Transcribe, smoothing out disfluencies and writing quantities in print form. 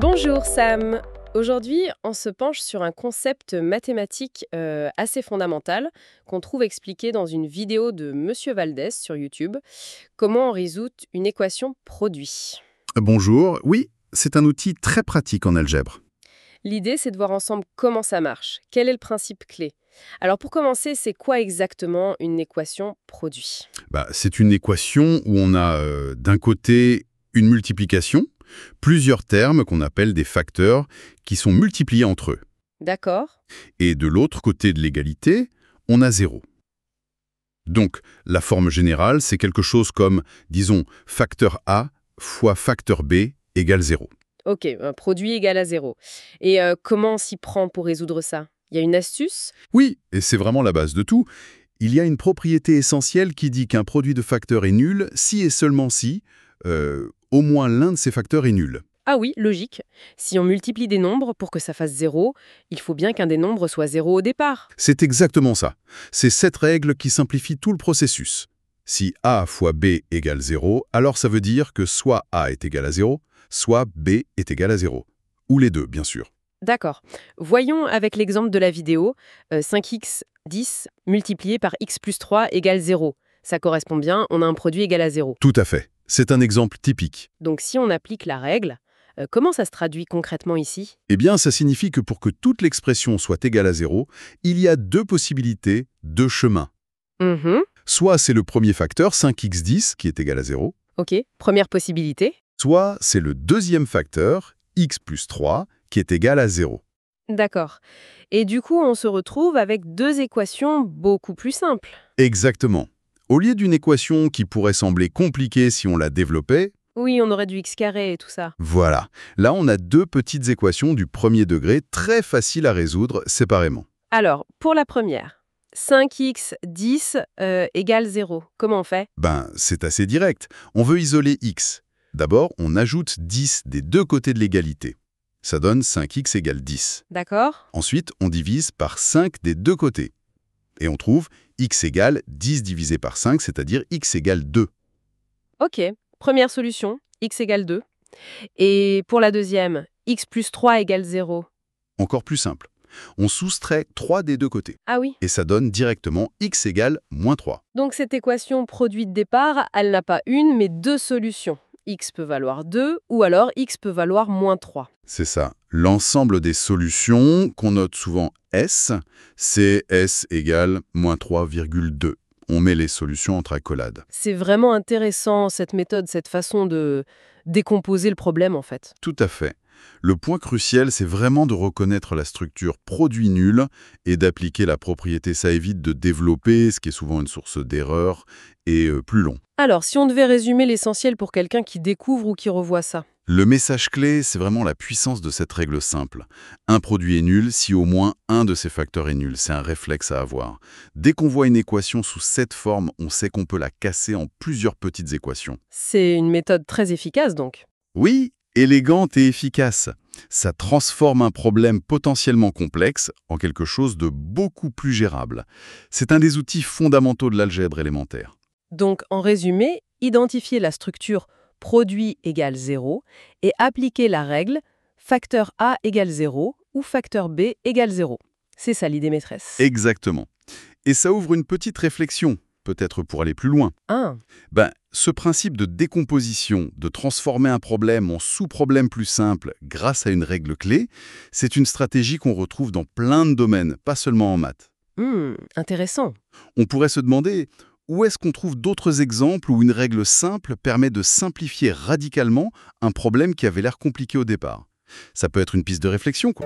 Bonjour Sam. Aujourd'hui, on se penche sur un concept mathématique assez fondamental qu'on trouve expliqué dans une vidéo de Monsieur Valdez sur YouTube. Comment on résout une équation produit. Bonjour, oui, c'est un outil très pratique en algèbre. L'idée, c'est de voir ensemble comment ça marche. Quel est le principe clé? Alors pour commencer, c'est quoi exactement une équation produit? C'est une équation où on a d'un côté une multiplication, plusieurs termes qu'on appelle des facteurs qui sont multipliés entre eux. D'accord? Et de l'autre côté de l'égalité, on a 0. Donc, la forme générale, c'est quelque chose comme, disons, facteur A fois facteur B égale 0. Ok, un produit égal à zéro. Et comment on s'y prend pour résoudre ça? Il y a une astuce? Oui, et c'est vraiment la base de tout. Il y a une propriété essentielle qui dit qu'un produit de facteurs est nul si et seulement si, au moins l'un de ces facteurs est nul. Ah oui, logique. Si on multiplie des nombres pour que ça fasse zéro, il faut bien qu'un des nombres soit zéro au départ. C'est exactement ça. C'est cette règle qui simplifie tout le processus. Si A fois B égale 0, alors ça veut dire que soit A est égal à 0, soit B est égal à 0. Ou les deux, bien sûr. D'accord. Voyons avec l'exemple de la vidéo, 5x 10 multiplié par x plus 3 égale 0. Ça correspond bien, on a un produit égal à 0. Tout à fait. C'est un exemple typique. Donc si on applique la règle, comment ça se traduit concrètement ici? Eh bien, ça signifie que pour que toute l'expression soit égale à 0, il y a deux possibilités, deux chemins. Mhm. Soit c'est le premier facteur, 5x10, qui est égal à 0, Ok, première possibilité. soit c'est le deuxième facteur, x plus 3, qui est égal à 0. D'accord. Et du coup, on se retrouve avec deux équations beaucoup plus simples. Exactement. Au lieu d'une équation qui pourrait sembler compliquée si on la développait, Oui, on aurait du x carré et tout ça. voilà. Là, on a deux petites équations du premier degré très faciles à résoudre séparément. Alors, pour la première, 5x 10 égale 0. Comment on fait? C'est assez direct. On veut isoler x. D'abord, on ajoute 10 des deux côtés de l'égalité. Ça donne 5x égale 10. D'accord? Ensuite, on divise par 5 des deux côtés. Et on trouve x égale 10 divisé par 5, c'est-à-dire x égale 2. Ok, première solution, x égale 2. Et pour la deuxième, x plus 3 égale 0. Encore plus simple. On soustrait 3 des deux côtés. Ah oui. Et ça donne directement x égale moins 3. Donc cette équation produite de départ, elle n'a pas une, mais deux solutions. X peut valoir 2 ou alors x peut valoir moins 3. C'est ça. L'ensemble des solutions, qu'on note souvent S, c'est S égale moins 3,2. On met les solutions entre accolades. C'est vraiment intéressant cette méthode, cette façon de décomposer le problème en fait. Tout à fait. Le point crucial, c'est vraiment de reconnaître la structure produit nul et d'appliquer la propriété. Ça évite de développer, ce qui est souvent une source d'erreur, et plus long. Alors, si on devait résumer l'essentiel pour quelqu'un qui découvre ou qui revoit ça. Le message clé, c'est vraiment la puissance de cette règle simple. Un produit est nul si au moins un de ses facteurs est nul. C'est un réflexe à avoir. Dès qu'on voit une équation sous cette forme, on sait qu'on peut la casser en plusieurs petites équations. C'est une méthode très efficace donc. Oui, élégante et efficace. Ça transforme un problème potentiellement complexe en quelque chose de beaucoup plus gérable. C'est un des outils fondamentaux de l'algèbre élémentaire. Donc, en résumé, identifier la structure produit égale 0 et appliquer la règle facteur A égale 0 ou facteur B égale 0. C'est ça l'idée maîtresse. Exactement. Et ça ouvre une petite réflexion, peut-être pour aller plus loin. Ah, Ce principe de décomposition, de transformer un problème en sous-problème plus simple grâce à une règle clé, c'est une stratégie qu'on retrouve dans plein de domaines, pas seulement en maths. intéressant. On pourrait se demander où est-ce qu'on trouve d'autres exemples où une règle simple permet de simplifier radicalement un problème qui avait l'air compliqué au départ. Ça peut être une piste de réflexion, quoi.